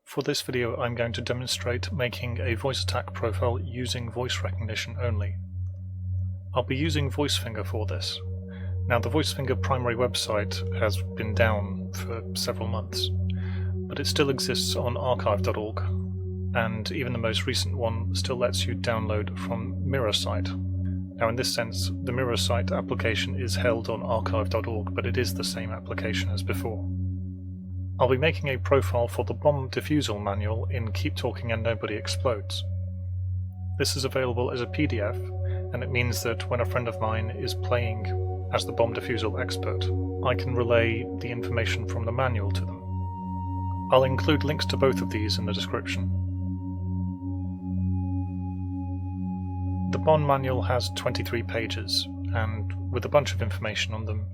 For this video, I'm going to demonstrate making a VoiceAttack profile using voice recognition only. I'll be using VoiceFinger for this. Now, the VoiceFinger primary website has been down for several months, but it still exists on archive.org, and even the most recent one still lets you download from MirrorSite. Now, in this sense, the MirrorSite application is held on archive.org, but it is the same application as before. I'll be making a profile for the bomb defusal manual in Keep Talking and Nobody Explodes. This is available as a PDF, and it means that when a friend of mine is playing as the bomb defusal expert, I can relay the information from the manual to them. I'll include links to both of these in the description. The bomb manual has 23 pages, and with a bunch of information on them,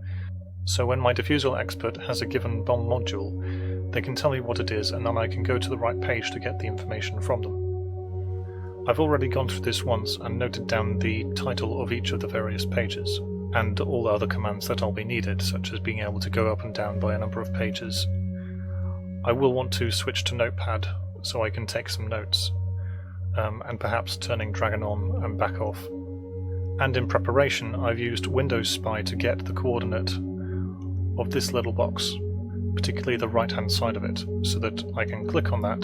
so when my defusal expert has a given bomb module, they can tell me what it is, and then I can go to the right page to get the information from them. I've already gone through this once and noted down the title of each of the various pages, and all the other commands that will be needed, such as being able to go up and down by a number of pages. I will want to switch to Notepad so I can take some notes, and perhaps turning Dragon on and back off. And in preparation, I've used Windows Spy to get the coordinate of this little box, particularly the right hand side of it, so that I can click on that,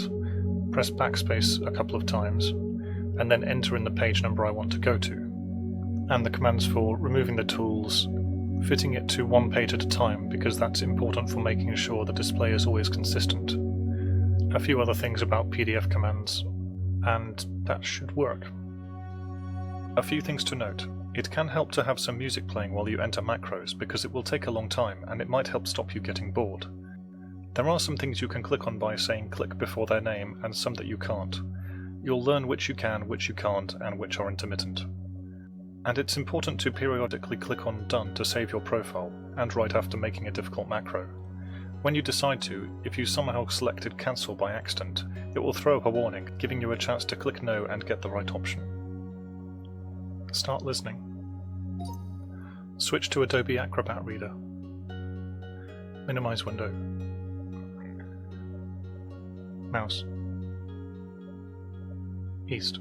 press backspace a couple of times, and then enter in the page number I want to go to, and the commands for removing the tools, fitting it to one page at a time because that's important for making sure the display is always consistent, a few other things about PDF commands, and that should work. A few things to note. It can help to have some music playing while you enter macros because it will take a long time and it might help stop you getting bored. There are some things you can click on by saying click before their name and some that you can't. You'll learn which you can, which you can't, and which are intermittent. And it's important to periodically click on Done to save your profile, and right after making a difficult macro. When you decide to, if you somehow selected Cancel by accident, it will throw up a warning, giving you a chance to click No and get the right option. Start listening. Switch to Adobe Acrobat Reader. Minimize window. Mouse. East.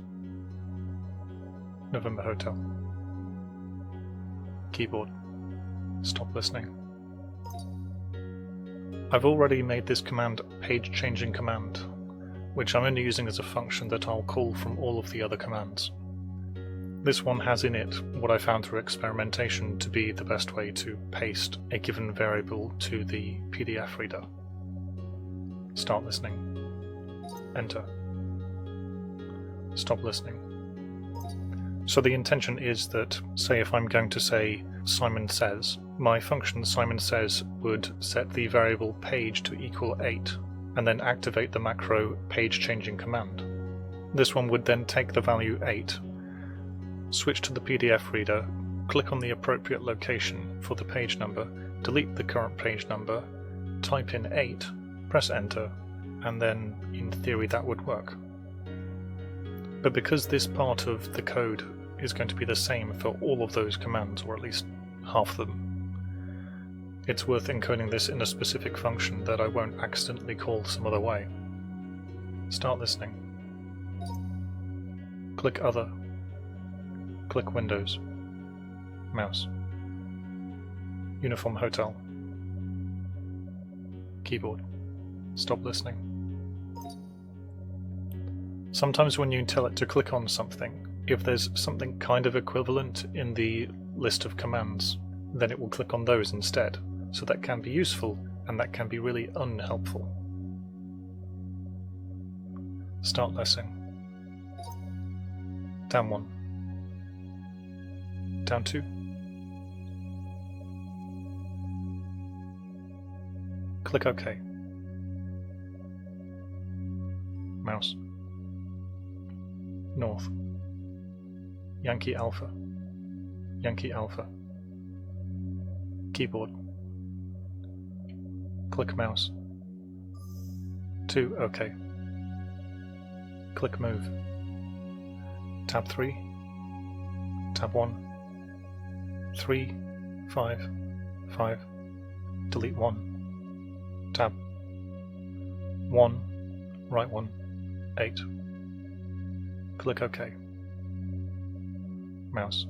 November Hotel. Keyboard. Stop listening. I've already made this command page changing command, which I'm only using as a function that I'll call from all of the other commands. This one has in it what I found through experimentation to be the best way to paste a given variable to the PDF reader. Start listening. Enter. Stop listening. So the intention is that, say if I'm going to say Simon says, my function Simon says would set the variable page to equal 8 and then activate the macro page changing command. This one would then take the value 8, switch to the PDF reader, click on the appropriate location for the page number, delete the current page number, type in 8, press enter, and then in theory that would work. But because this part of the code is going to be the same for all of those commands, or at least half of them, it's worth encoding this in a specific function that I won't accidentally call some other way. Start listening. Click Other. Click Windows. Mouse. Uniform Hotel. Keyboard. Stop listening. Sometimes when you tell it to click on something, if there's something kind of equivalent in the list of commands, then it will click on those instead. So that can be useful, and that can be really unhelpful. Start listening. Down 1. Down 2. Click OK. Mouse. North. Yankee Alpha. Yankee Alpha. Keyboard. Click Mouse. 2 OK. Click Move. Tab 3. Tab 1. 3, 5, 5, delete 1, tab 1, right 1, 8. Click OK. Mouse.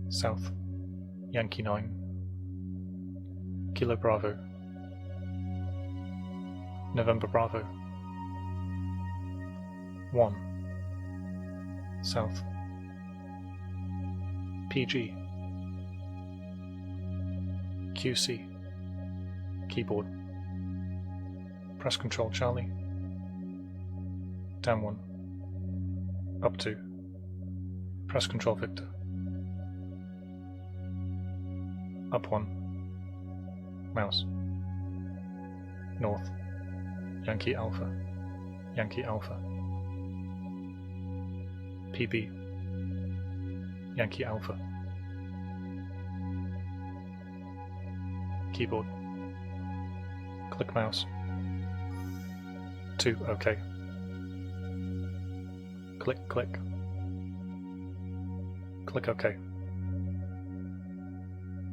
South, Yankee 9. Kilo Bravo. November Bravo. 1. South. PG. QC. Keyboard. Press Ctrl Charlie. Down 1. Up 2. Press Ctrl Victor. Up 1. Mouse. North. Yankee Alpha. Yankee Alpha. PB. Yankee Alpha. Keyboard. Click mouse. 2. OK. Click, click. Click OK.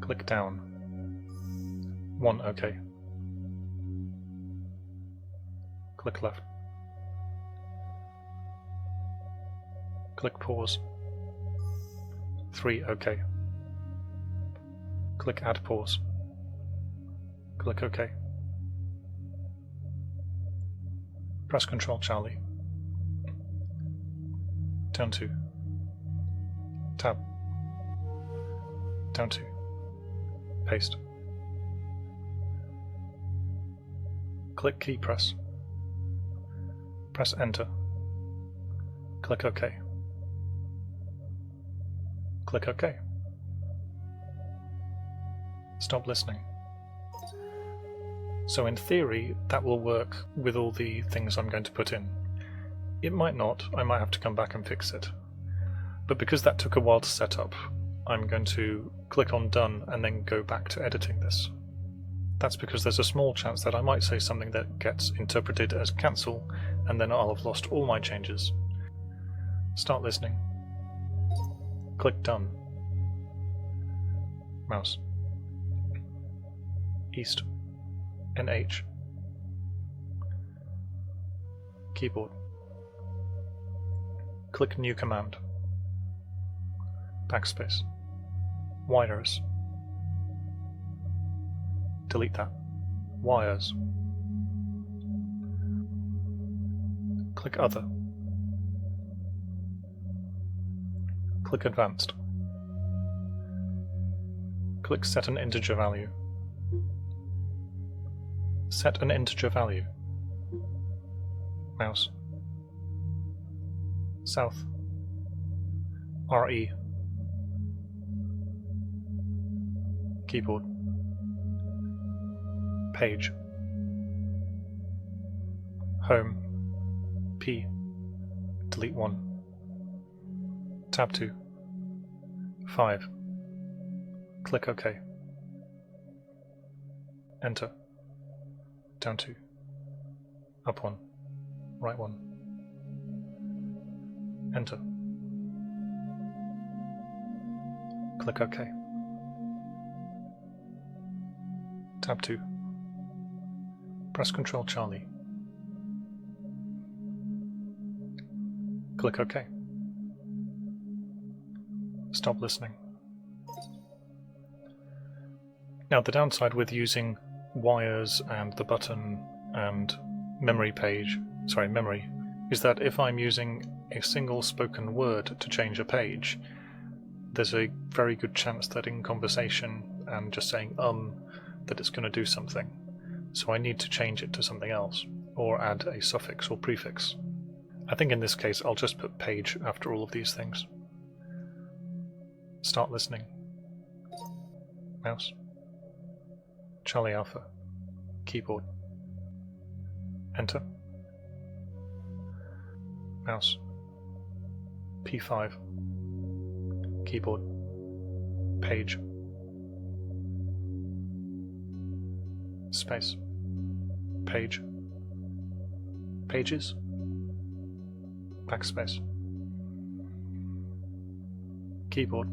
Click down. 1. OK. Click left. Click pause. 3. OK. Click add pause. Click OK. Press Ctrl Charlie. Down 2. Tab. Down 2. Paste. Click key press. Press enter. Click OK. Click OK. Stop listening. So in theory, that will work with all the things I'm going to put in. It might not, I might have to come back and fix it. But because that took a while to set up, I'm going to click on Done and then go back to editing this. That's because there's a small chance that I might say something that gets interpreted as cancel, and then I'll have lost all my changes. Start listening. Click Done. Mouse. East. NH. Keyboard. Click New Command. Backspace. Wires. Delete that. Wires. Click Other. Click Advanced. Click Set an integer value. Set an integer value. Mouse. South. RE. Keyboard. Page. Home. P. Delete 1. Tab 2. 5. Click OK. Enter. Down 2. Up 1. Right 1. Enter. Click OK. Tab 2. Press Ctrl Charlie. Click OK. Stop listening. Now the downside with using wires and the button and memory, is that if I'm using a single spoken word to change a page, there's a very good chance that in conversation and just saying that it's going to do something. So I need to change it to something else, or add a suffix or prefix. I think in this case I'll just put page after all of these things. Start listening. Mouse. Charlie Alpha. Keyboard. Enter. Mouse. P5. Keyboard. Page. Space. Page. Pages. Backspace. Keyboard.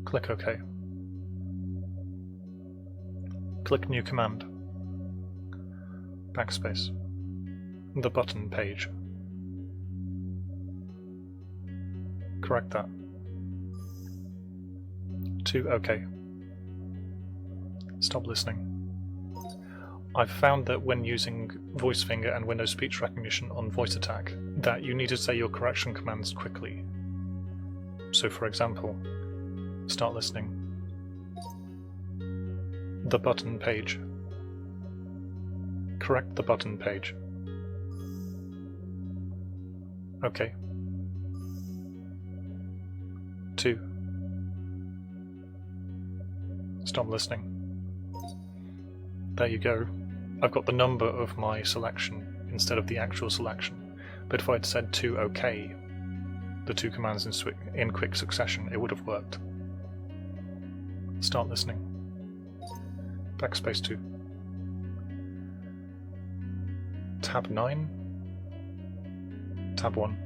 Click OK. Click New Command. backspace. The button page. Correct that. 2 OK. Stop listening. I've found that when using voice finger and Windows speech recognition on VoiceAttack, that you need to say your correction commands quickly. So for example, start listening. The button page. Correct the button page. OK. 2. Stop listening. There you go. I've got the number of my selection instead of the actual selection. But if I'd said 2 OK, the two commands in quick succession, it would have worked. Start listening. Backspace 2. Tab 9. Tab 1.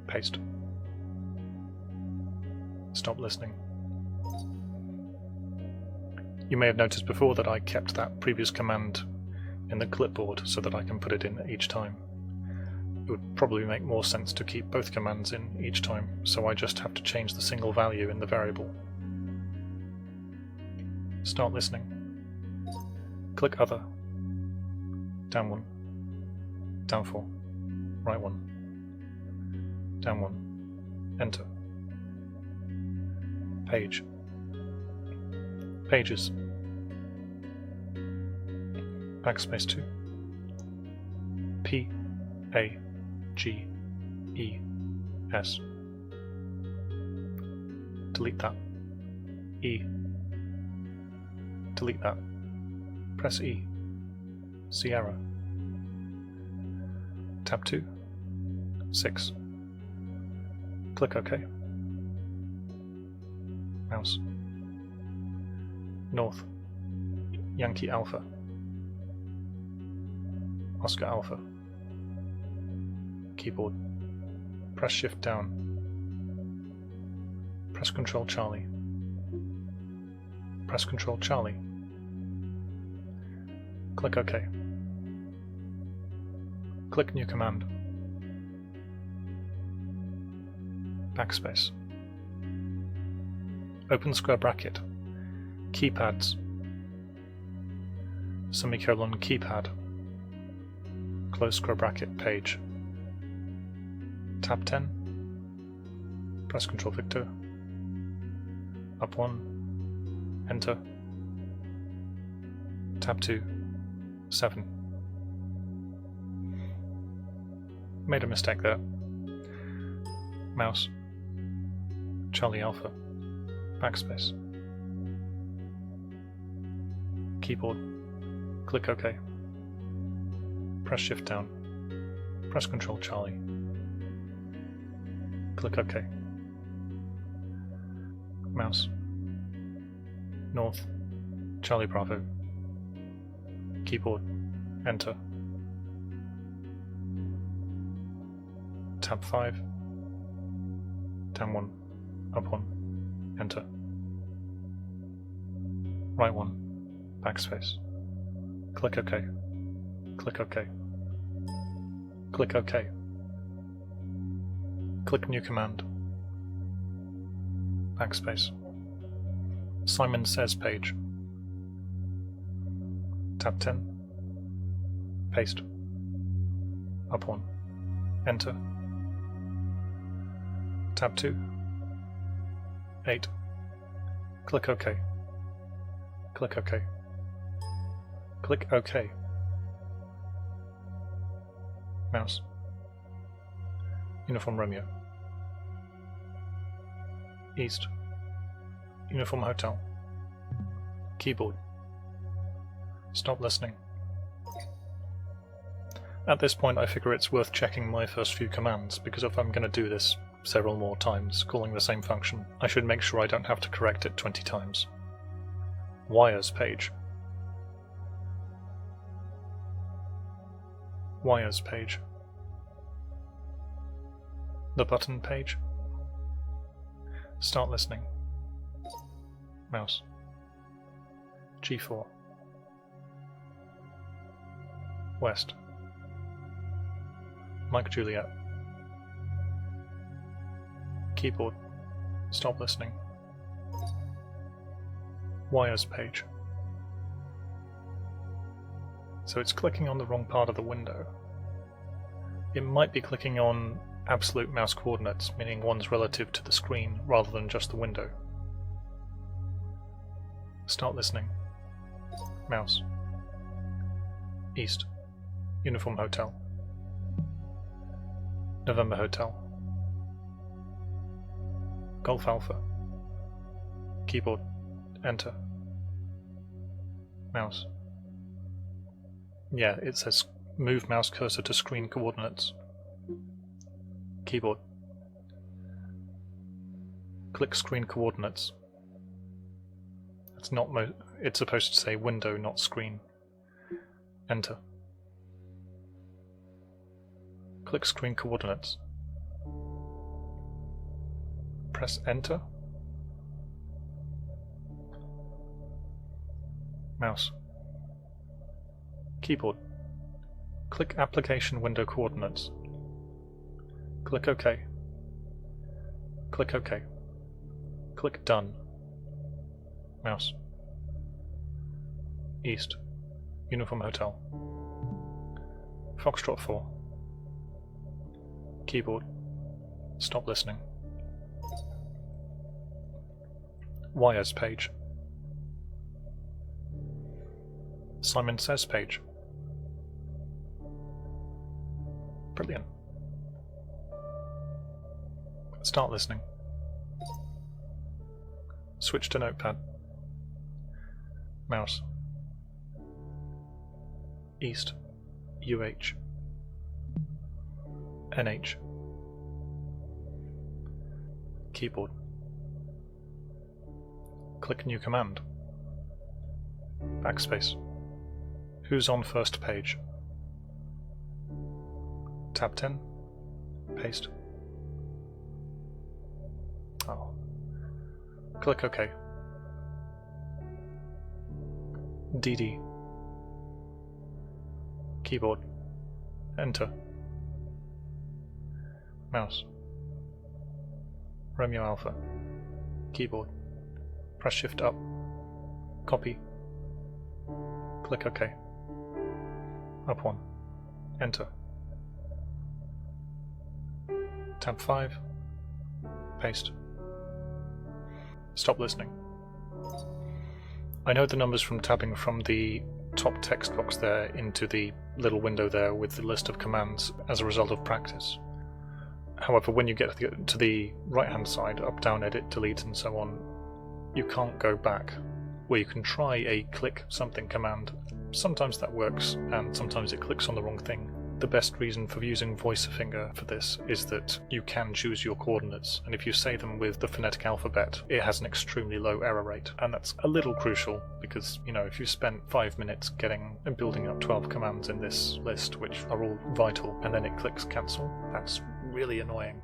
Paste. Stop listening. You may have noticed before that I kept that previous command in the clipboard so that I can put it in each time. It would probably make more sense to keep both commands in each time, so I just have to change the single value in the variable. Start listening. Click Other. Down 1. Down 4. Right 1. Down 1. Enter. Page. Pages. Backspace 2. P A G E S. Delete that. E. Delete that. Press E. Sierra. Tab 2. 6. Click OK. Mouse. North. Yankee Alpha. Oscar Alpha. Keyboard. Press Shift down. Press Ctrl Charlie. Press Ctrl Charlie. Click OK. Click New Command. Backspace. Open square bracket. Keypads. Semicolon keypad. Close square bracket page. Tab 10. Press Ctrl Victor. Up 1. Enter. Tab 2. 7. Made a mistake there. Mouse. Charlie Alpha. Backspace. Keyboard. Click OK. Press Shift down. Press Ctrl Charlie. Click OK. Mouse. North. Charlie Bravo. Keyboard. Enter. Tab 5. Down 1. Up 1. Enter. Right 1. Backspace. Click OK. Click OK. Click OK. Click New Command. Backspace. Simon Says page. Tab 10. Paste. Up 1. Enter. Tab 2. 8. Click OK. Click OK. Click OK. Mouse. Uniform Romeo. East. Uniform Hotel. Keyboard. Stop listening. At this point I figure it's worth checking my first few commands, because if I'm going to do this several more times, calling the same function, I should make sure I don't have to correct it 20 times. Wires page. Wires page. The button page. Start listening. Mouse. G4. West. Mike Juliet. Keyboard. Stop listening. Wires page. So it's clicking on the wrong part of the window. It might be clicking on absolute mouse coordinates, meaning ones relative to the screen rather than just the window. Start listening. Mouse. East. Uniform Hotel. November Hotel. Golf Alpha. Keyboard. Enter. Mouse. Yeah, it says move mouse cursor to screen coordinates. Keyboard. Click screen coordinates. It's supposed to say window, not screen. Enter. Click screen coordinates. Press enter. Mouse. Keyboard. Click application window coordinates. Click OK. Click OK. Click done. Mouse. East. Uniform Hotel. Foxtrot 4. Keyboard. Stop listening. Wires page. Simon Says page. Brilliant. Start listening. Switch to Notepad. Mouse. East. UH. NH. Keyboard. Click New Command. Backspace. Who's on first page? Tab 10. Paste. Oh. Click OK. DD. Keyboard. Enter. Mouse. Romeo Alpha. Keyboard. Press Shift up. Copy. Click OK. Up 1. Enter. Tab 5. Paste. Stop listening. I know the numbers from tabbing from the top text box there into the little window there with the list of commands as a result of practice. However, when you get to the right hand side, up, down, edit, delete and so on, you can't go back, where you can try a click something command. Sometimes that works and sometimes it clicks on the wrong thing. The best reason for using VoiceAttack for this is that you can choose your coordinates, and if you say them with the phonetic alphabet, it has an extremely low error rate, and that's a little crucial because, you know, if you spent 5 minutes getting and building up 12 commands in this list, which are all vital, and then it clicks cancel, that's really annoying.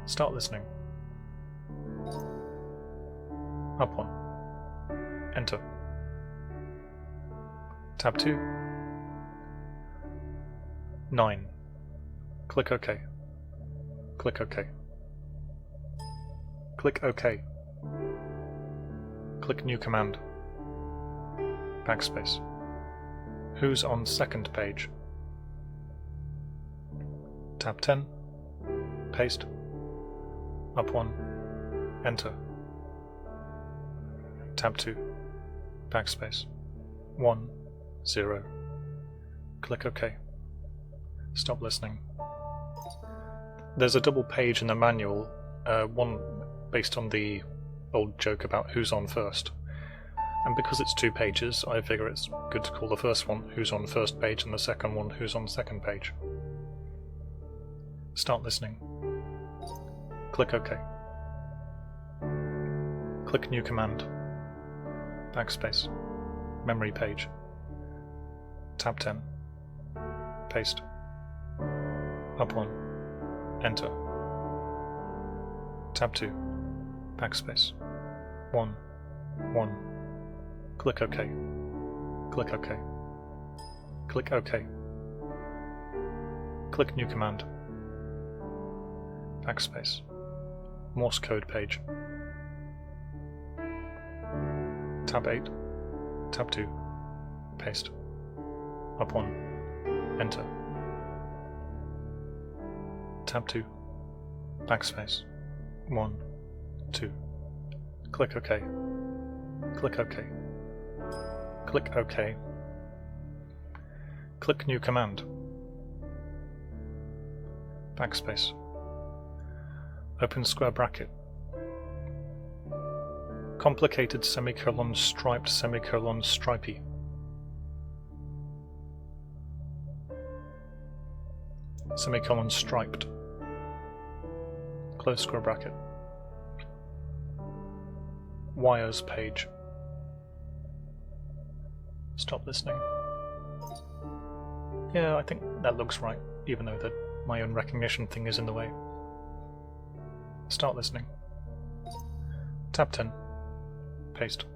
Start listening. Up 1. Enter. Tab 2. 9. Click OK. Click OK. Click OK. Click New Command. Backspace. Who's on second page? Tab 10. Paste. Up 1. Enter. Tab 2. Backspace. 1. 0. Click OK. Stop listening. There's a double page in the manual, one based on the old joke about who's on first. And because it's 2 pages, I figure it's good to call the first one who's on first page and the second one who's on second page. Start listening. Click OK. Click New Command. Backspace. Memory page. Tab 10. Paste. Up 1. Enter. Tab 2. Backspace. 1. 1. Click OK. Click OK. Click OK. Click New Command. Backspace. Morse code page. Tab 8. Tab 2. Paste. Up 1. Enter. Tab 2. Backspace. 1. 2. Click OK. Click OK. Click OK. Click New Command. Backspace. Open square bracket. Complicated semicolon striped semicolon stripy. Semicolon striped. Close square bracket. Wires page. Stop listening. Yeah, I think that looks right, even though my own recognition thing is in the way. Start listening. Tab 10. Paste.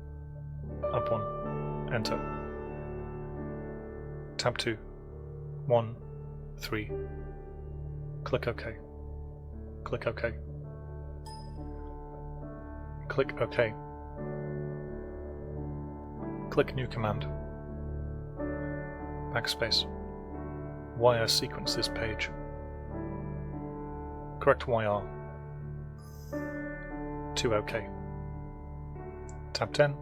Up 1. Enter. Tab 2. 1. 3. Click OK. Click OK. Click OK. Click New Command. Backspace. Wire sequence this page. Correct YR. To OK. Tab 10.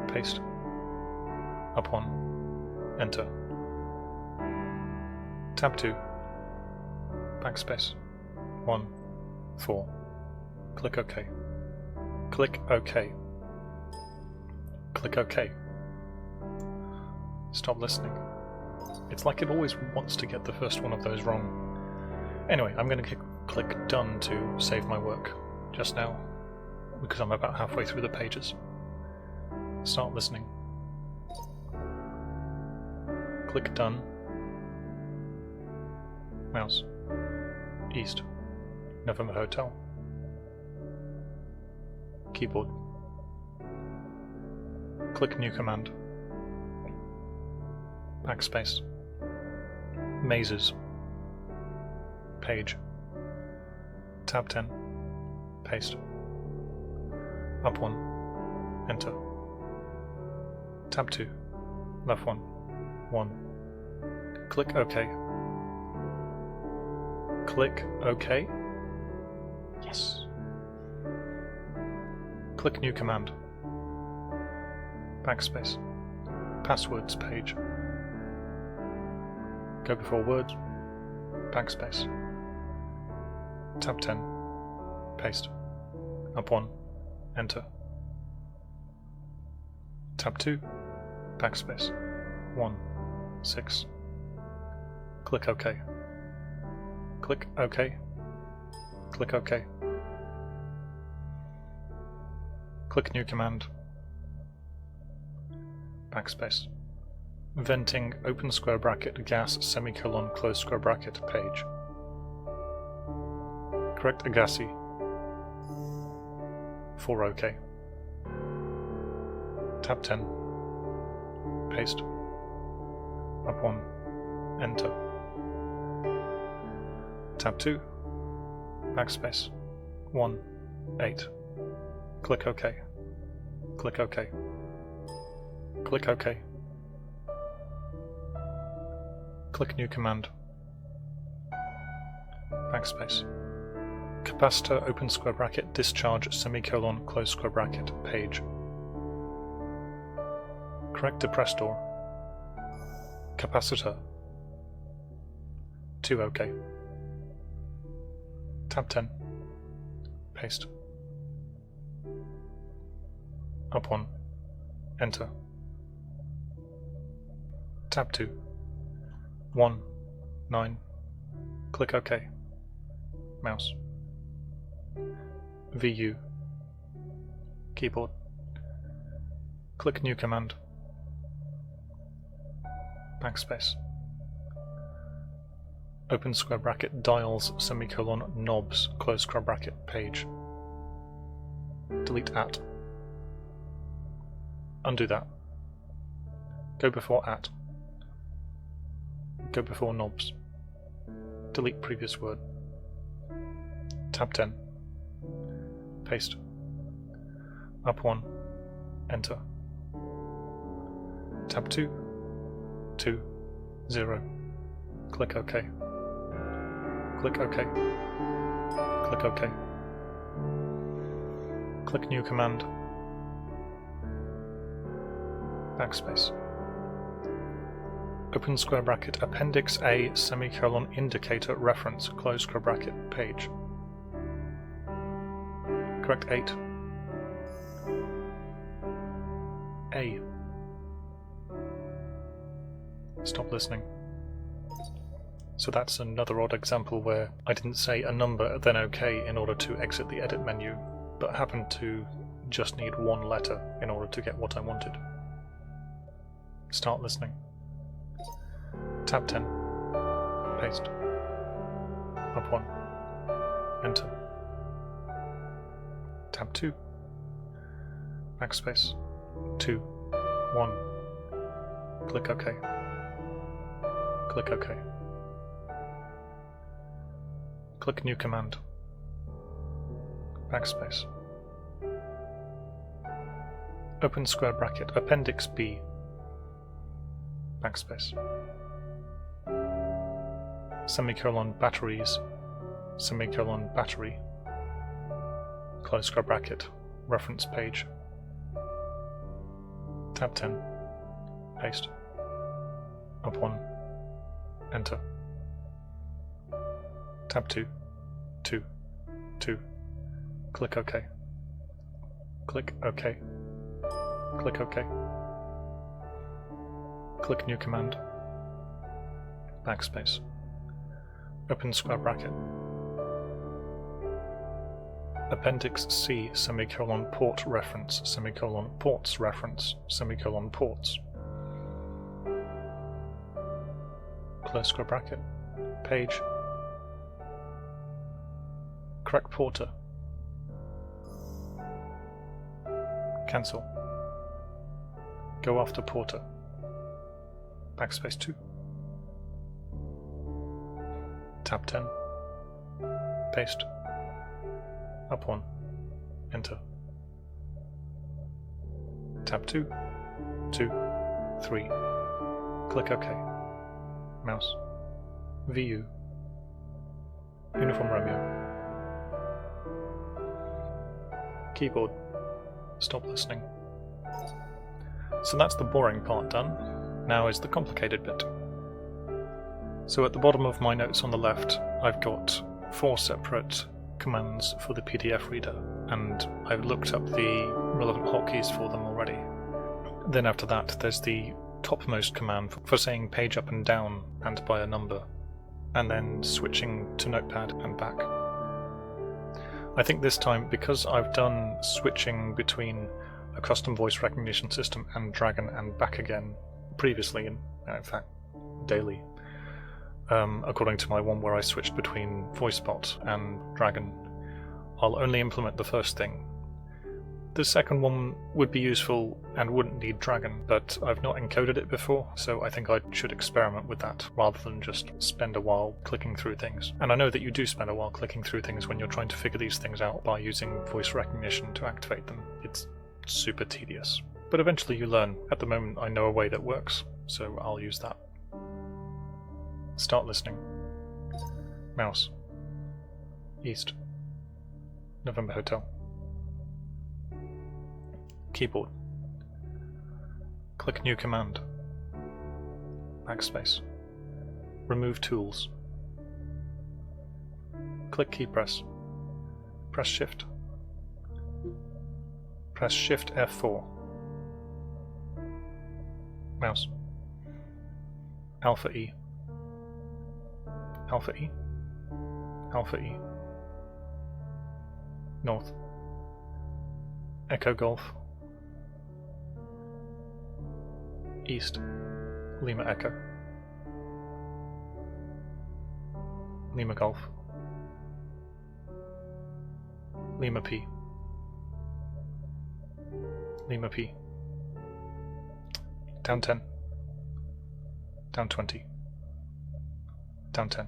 Paste. Up 1. Enter. Tab 2. Backspace. 1. 4. Click OK. Click OK. Click OK. Stop listening. It's like it always wants to get the first one of those wrong. Anyway, I'm going to click Done to save my work just now, because I'm about halfway through the pages. Start listening. Click Done. Mouse. East. November Hotel. Keyboard. Click New Command. Backspace. Mazes. Page. Tab 10. Paste. Up 1. Enter. Tab 2. Left 1. 1. Click OK. Click OK. Yes. Click New Command. Backspace. Passwords page. Go before words. Backspace. Tab 10. Paste. Up 1. Enter. Tab 2. Backspace. 1. 6. Click OK. Click OK. Click OK. Click New Command. Backspace. Venting open square bracket gas semicolon close square bracket page. Correct Agassi. 4 OK. Tab 10. Paste. Up 1. Enter. Tab 2. Backspace. 1. 8. Click OK. Click OK. Click OK. Click New Command. Backspace. Capacitor open square bracket discharge semicolon close square bracket page. Correct depressor. Capacitor. 2 OK. Tab 10. Paste. Up 1. Enter. Tab 2. 1. 9. Click OK. Mouse. VU. Keyboard. Click New Command. Backspace. Open square bracket dials semicolon knobs close square bracket page. Delete at. Undo that. Go before at. go before knobs. Delete previous word. Tab 10. Paste. Up 1. Enter. Tab 2. 2. 0. Click OK. Click OK. Click OK. Click New Command. Backspace. Open square bracket, Appendix A, semicolon, indicator, reference, close square bracket, page. Correct 8. A. Stop listening. So that's another odd example where I didn't say a number, then OK in order to exit the edit menu, but happened to just need one letter in order to get what I wanted. Start listening. Tab 10. Paste. Up 1. Enter. Tab 2. Backspace. 2. 1. Click OK. Click OK. Click New Command. Backspace. Open square bracket, Appendix B. Backspace. Semicolon, batteries, semicolon, battery. Close square bracket, reference page. Tab 10. Paste. Up 1. Enter. Tab 2. 2. 2. Click OK. Click OK. Click OK. Click New Command. Backspace. Open square bracket. Appendix C, semicolon, port reference, semicolon, ports reference, semicolon, ports. Close square bracket. Page. Correct porter. Cancel. Go after porter. Backspace 2. Tab 10. Paste. Up 1. Enter. Tab 2. 2. 3. Click OK. Mouse. VU. Uniform Romeo. Keyboard. Stop listening. So that's the boring part done. Now is the complicated bit. So at the bottom of my notes on the left, I've got 4 separate commands for the PDF reader, and I've looked up the relevant hotkeys for them already. Then after that, there's the topmost command for saying page up and down and by a number, and then switching to Notepad and back. I think this time, because I've done switching between a custom voice recognition system and Dragon and back again previously, in fact daily, according to my one where I switched between VoiceBot and Dragon, I'll only implement the first thing. The second one would be useful and wouldn't need Dragon, but I've not encoded it before, so I think I should experiment with that rather than just spend a while clicking through things. And I know that you do spend a while clicking through things when you're trying to figure these things out by using voice recognition to activate them. It's super tedious. But eventually you learn. At the moment I know a way that works, so I'll use that. Start listening. Mouse. East. November Hotel. Keyboard. Click New Command. Backspace. Remove tools. Click key press. Press Shift. Press Shift F4. Mouse. Alpha E. Alpha E. Alpha E. North. Echo Golf. East. Lima Echo. Lima Golf. Lima P. Lima P. Down 10. Down 20. down 10,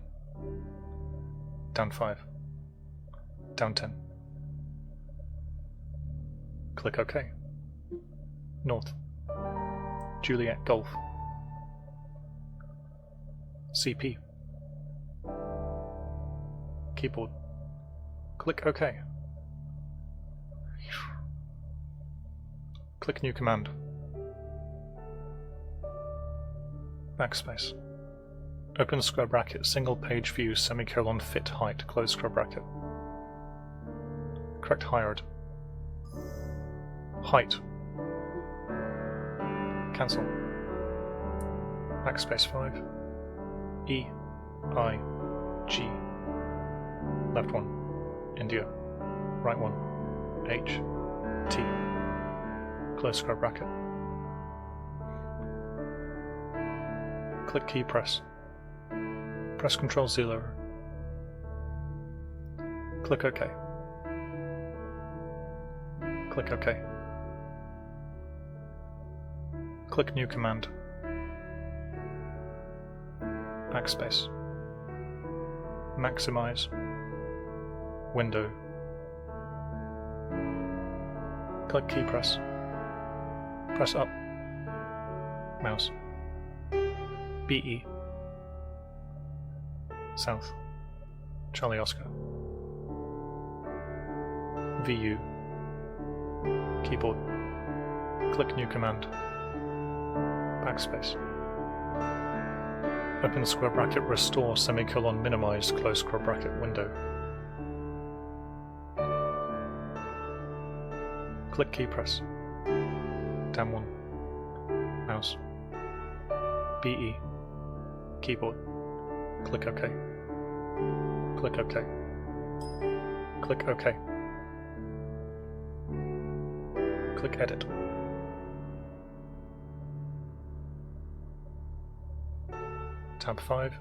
down 5, down 10. Click OK. North, Juliet Golf, CP. Keyboard. Click OK. Click New Command. Backspace. Open square bracket, single page view, semicolon, fit height, close square bracket. Correct hired. Height. Cancel. Backspace 5. E. I. G. Left 1. India. Right 1. H. T. Close square bracket. Click key press. Press Ctrl 0. Click OK. Click OK. Click New Command. Backspace. Maximize. Window. Click key press. Press up. Mouse. BE. South. Charlie Oscar. VU. Keyboard. Click New Command. Backspace. Open square bracket, restore, semicolon, minimize, close square bracket, window. Click key press. Down 1. Mouse. BE. Keyboard. Click OK. Click OK. Click OK. Click Edit. Tab 5.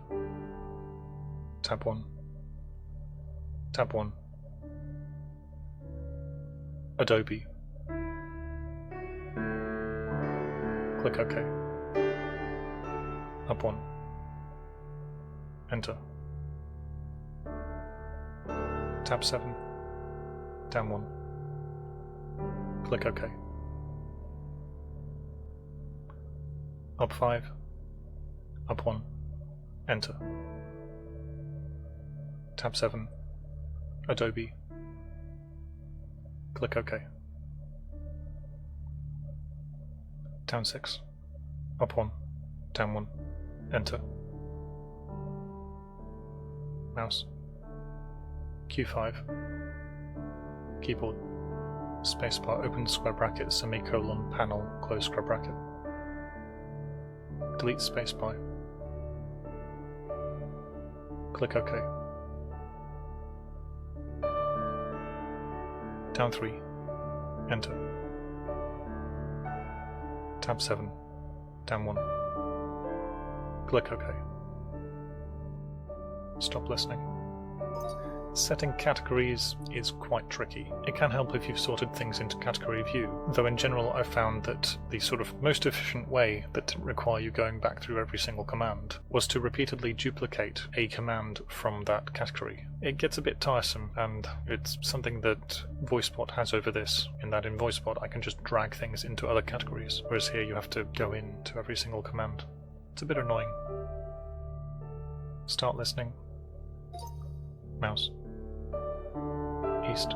Tab 1. Tab 1. Adobe. Click OK. Up 1. Enter. Tab 7. Down 1. Click OK. Up 5. Up 1. Enter. Tab 7. Adobe. Click OK. Down 6. Up 1. Down 1. Enter. Mouse. Q5. Keyboard. Spacebar, open square bracket, semicolon, panel, close square bracket. Delete spacebar. Click OK. Down 3. Enter. Tab 7. Down 1. Click OK. Stop listening. Setting categories is quite tricky. It can help if you've sorted things into category view, though in general I've found that the sort of most efficient way that didn't require you going back through every single command was to repeatedly duplicate a command from that category. It gets a bit tiresome, and it's something that VoiceBot has over this, in that in VoiceBot I can just drag things into other categories, whereas here you have to go into every single command. It's a bit annoying. Start listening. Mouse. East.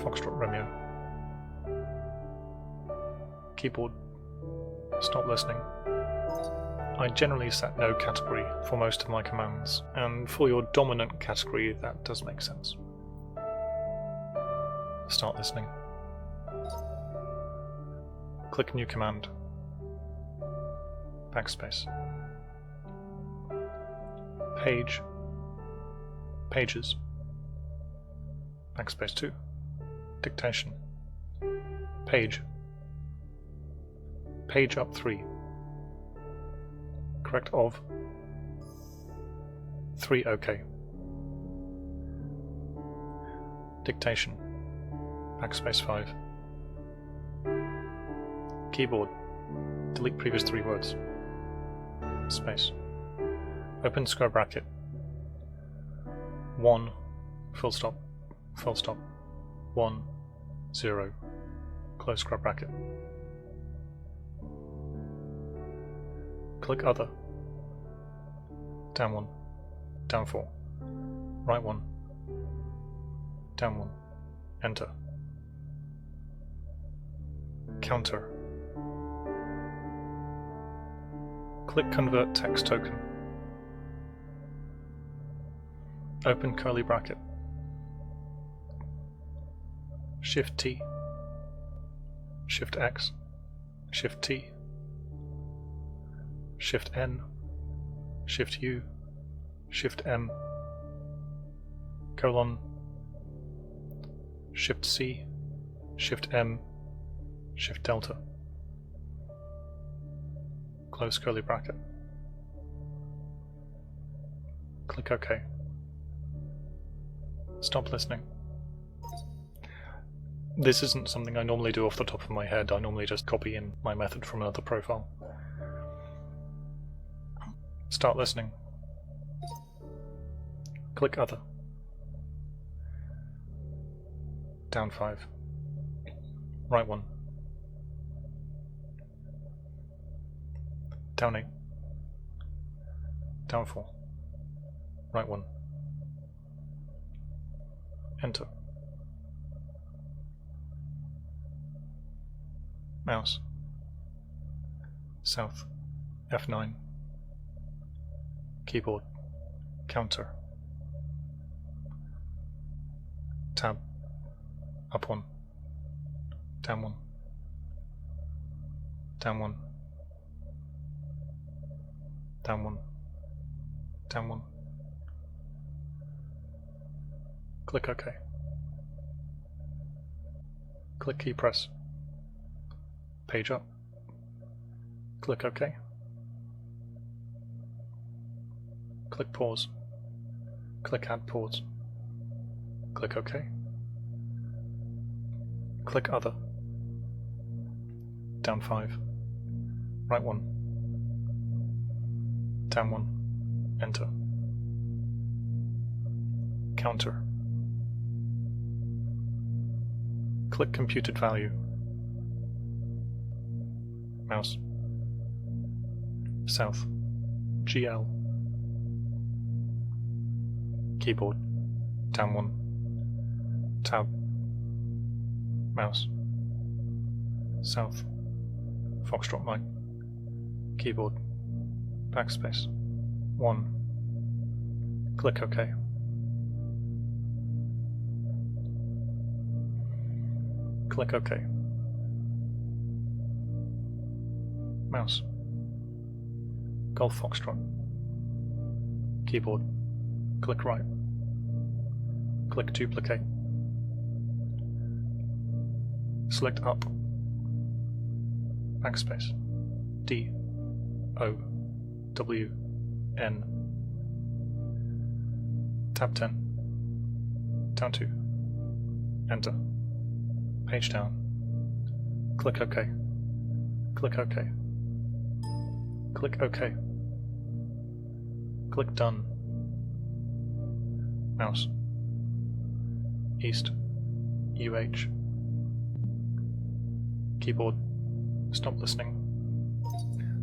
Foxtrot Romeo. Keyboard. Stop listening. I generally set no category for most of my commands, and for your dominant category that does make sense. Start listening. Click New Command. Backspace. Page. Pages. Backspace 2. Dictation. Page. Page up 3. Correct of. 3 OK. Dictation. Backspace 5. Keyboard. Delete previous 3 words. Space. Open square bracket. 1, full stop, 1, 0, close square bracket. Click Other. Down 1, down 4, right 1, down 1, enter. Counter. Click Convert Text Token. Open curly bracket. Shift T, Shift X, Shift T, Shift N, Shift U, Shift M, colon, Shift C, Shift M, Shift Delta. Close curly bracket. Click OK. Stop listening. This isn't something I normally do off the top of my head. I normally just copy in my method from another profile. Start listening. Click Other. Down 5. Right 1. Down 8. Down 4. Right 1. Enter. Mouse. South. F9. Keyboard. Counter. Tab. Up 1. Down 1. Down 1. Down 1. Down 1. Click OK. Click key press. Page up. Click OK. Click pause. Click add pause. Click OK. Click Other. Down 5. Right 1. Down 1. Enter. Counter. Click computed value. Mouse. South. GL. Keyboard. Down 1. Tab. Mouse. South. Foxtrot Mike. Keyboard. Backspace. 1. Click OK. Click OK. Mouse. Golf Foxtrot. Keyboard. Click right. Click duplicate. Select up. Backspace. D. O. W. N. Tab 10. Down 2. Enter. Page down. Click OK. Click OK. Click OK. Click Done. Mouse. East. UH. Keyboard. Stop listening.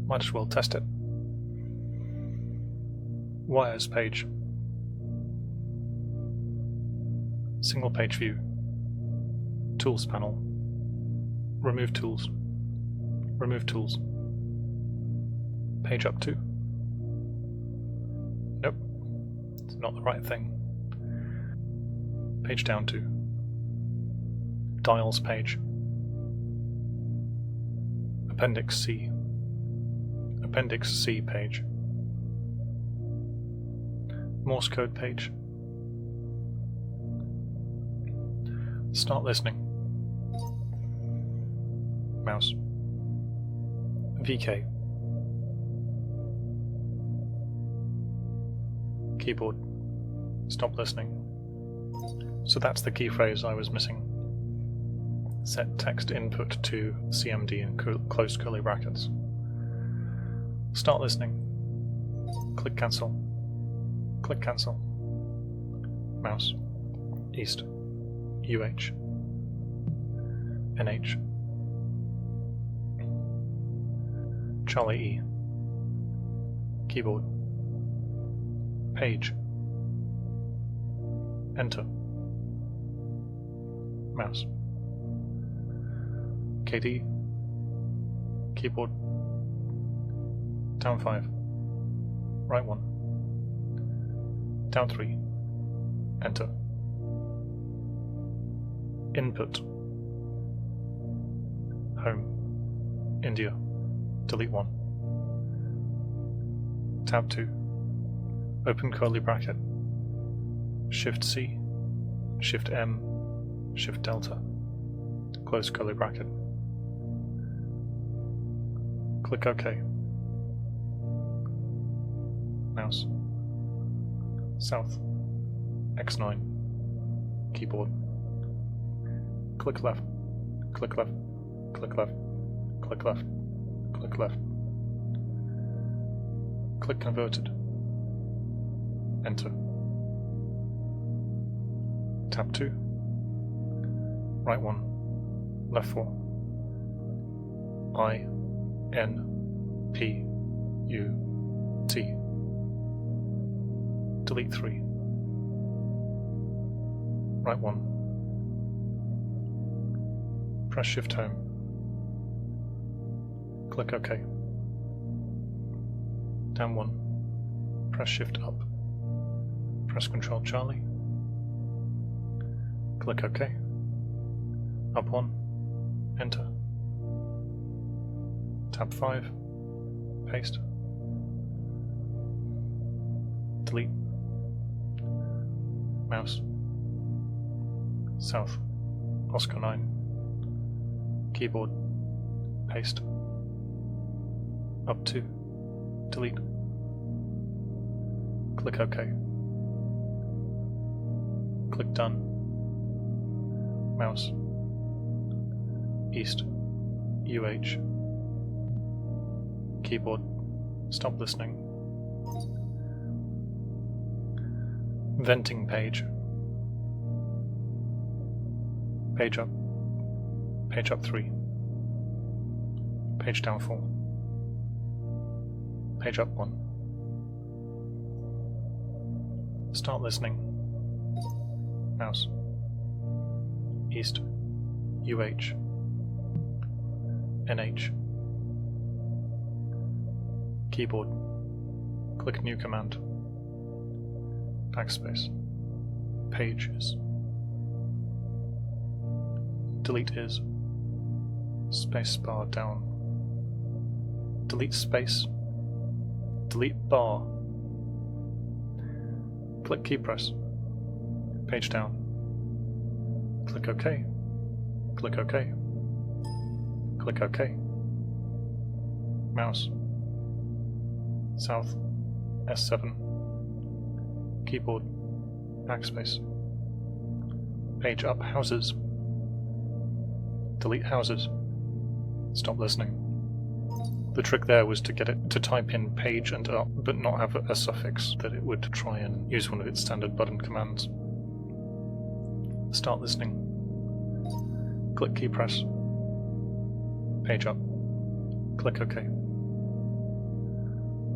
Might as well test it. Wires page. Single page view. Tools panel. Remove tools. Remove tools. Page up 2. Nope. It's not the right thing. Page down 2. Dials page. Appendix C. Appendix C page. Morse code page. Start listening. Mouse. VK. Keyboard. Stop listening. So that's the key phrase I was missing. Set text input to CMD in closed curly brackets. Start listening. Click cancel. Click cancel. Mouse. East. UH. NH. Charlie E. Keyboard. Page. Enter. Mouse. KD. Keyboard. Down 5. Right 1. Down 3. Enter. Input. Home. India. Delete 1. Tab 2. Open curly bracket. Shift C. Shift M. Shift delta. Close curly bracket. Click OK. Mouse. South. X9. Keyboard. Click left. Click left. Click left. Click left. Click left. Click converted. Enter. Tab 2. Right 1. Left 4. I. N. P. U. T. Delete 3. Right 1. Press Shift Home. Click OK. Down 1. Press Shift Up. Press Ctrl Charlie. Click OK. Up 1. Enter. Tab 5. Paste. Delete. Mouse. South. Oscar 9. Keyboard. Paste. Up 2. Delete. Click OK. Click Done. Mouse. East. UH. Keyboard. Stop listening. Venting page. Page up. Page up 3. Page down 4. Page up 1. Start listening. Mouse. East. UH. NH. Keyboard. Click New Command. Backspace. Pages. Delete is. Spacebar down. Delete space. Delete bar. Click key press. Page down. Click OK. Click OK. Click OK. Mouse. South. S7. Keyboard. Backspace. Page up houses. Delete houses. Stop listening. The trick there was to get it to type in page and up, but not have a suffix that it would try and use one of its standard button commands. Start listening. Click key press. Page up. Click OK.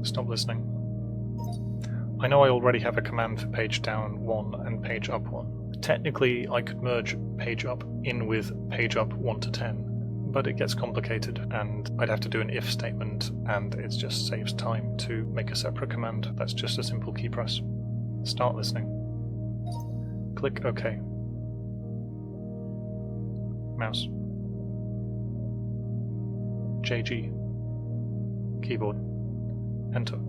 Stop listening. I know I already have a command for page down 1 and page up 1. Technically, I could merge page up in with page up 1 to 10, but it gets complicated and I'd have to do an if statement, and it just saves time to make a separate command. That's just a simple key press. Start listening. Click OK. Mouse. JG. Keyboard. Enter.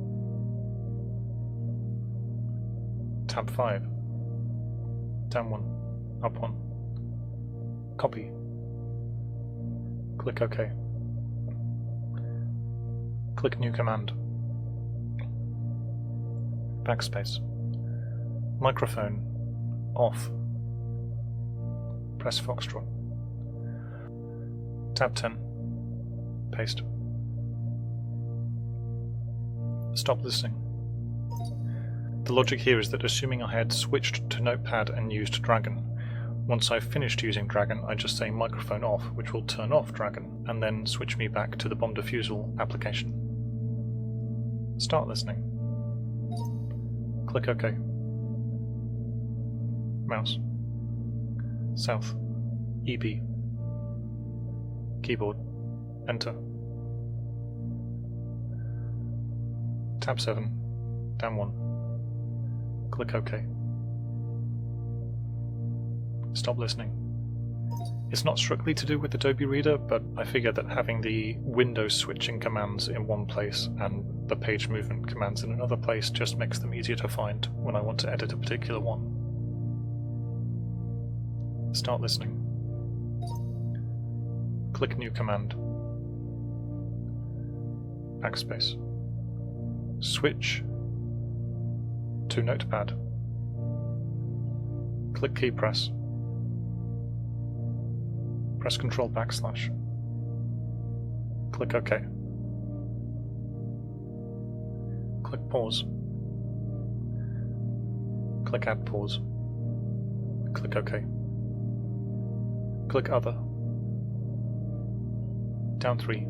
Tab 5. Down 1. Up 1. Copy. Click OK. Click New Command. Backspace. Microphone. Off. Press Foxtrot. Tab 10. Paste. Stop listening. The logic here is that assuming I had switched to Notepad and used Dragon, once I've finished using Dragon, I just say microphone off, which will turn off Dragon, and then switch me back to the bomb diffusal application. Start listening. Click OK. Mouse. South. EB. Keyboard. Enter. Tab 7. Down 1. Click OK. Stop listening. It's not strictly to do with Adobe Reader, but I figure that having the window switching commands in one place and the page movement commands in another place just makes them easier to find when I want to edit a particular one. Start listening. Click New Command. Backspace. Switch to Notepad. Click key press. Press Ctrl \. Click OK. Click pause. Click add pause. Click OK. Click other. Down 3.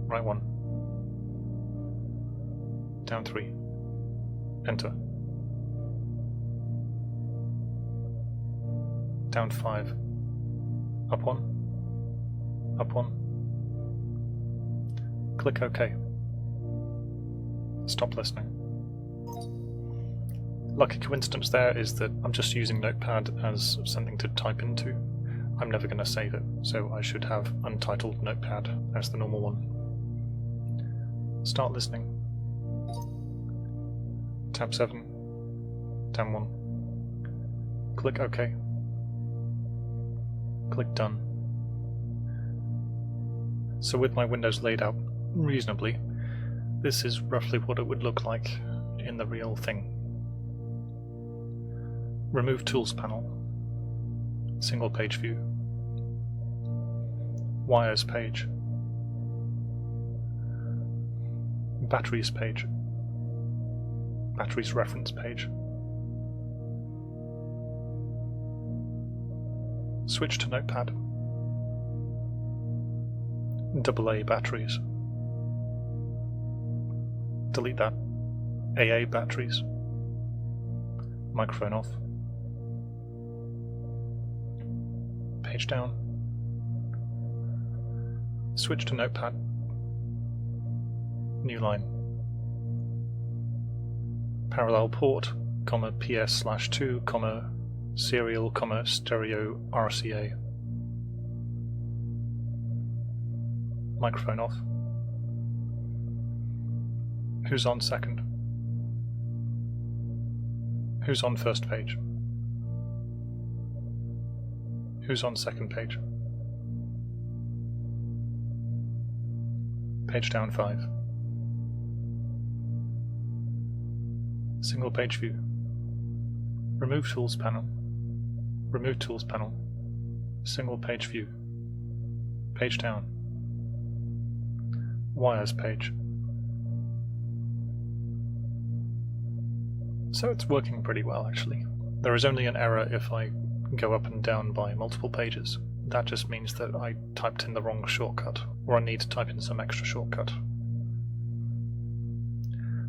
Right 1. Down 3. Enter. Down 5. Up 1. Up 1. Click OK. Stop listening. Lucky coincidence there is that I'm just using Notepad as something to type into. I'm never going to save it, so I should have untitled Notepad as the normal one. Start listening. Tab 7. Down 1. Click OK. Click Done. So with my windows laid out reasonably, this is roughly what it would look like in the real thing. Remove Tools panel. Single page view. Wires page. Batteries page. Batteries reference page. Switch to Notepad. AA batteries. Delete that. AA batteries. Microphone off. Page down. Switch to Notepad. New line. Parallel port, PS/2, serial, stereo RCA. Microphone off. Who's on second? Who's on first page? Who's on second page? Page down 5. Single page view. Remove Tools panel. Remove Tools panel. Single page view. Page down. Wires page. So it's working pretty well actually. There is only an error if I go up and down by multiple pages. That just means that I typed in the wrong shortcut, or I need to type in some extra shortcut.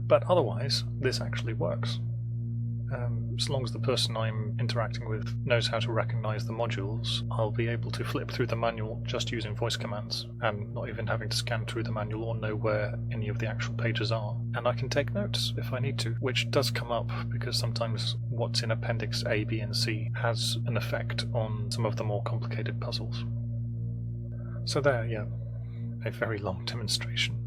But otherwise, this actually works. As long as the person I'm interacting with knows how to recognize the modules, I'll be able to flip through the manual just using voice commands, and not even having to scan through the manual or know where any of the actual pages are. And I can take notes if I need to, which does come up because sometimes what's in Appendix A, B, and C has an effect on some of the more complicated puzzles. So there, yeah, a very long demonstration.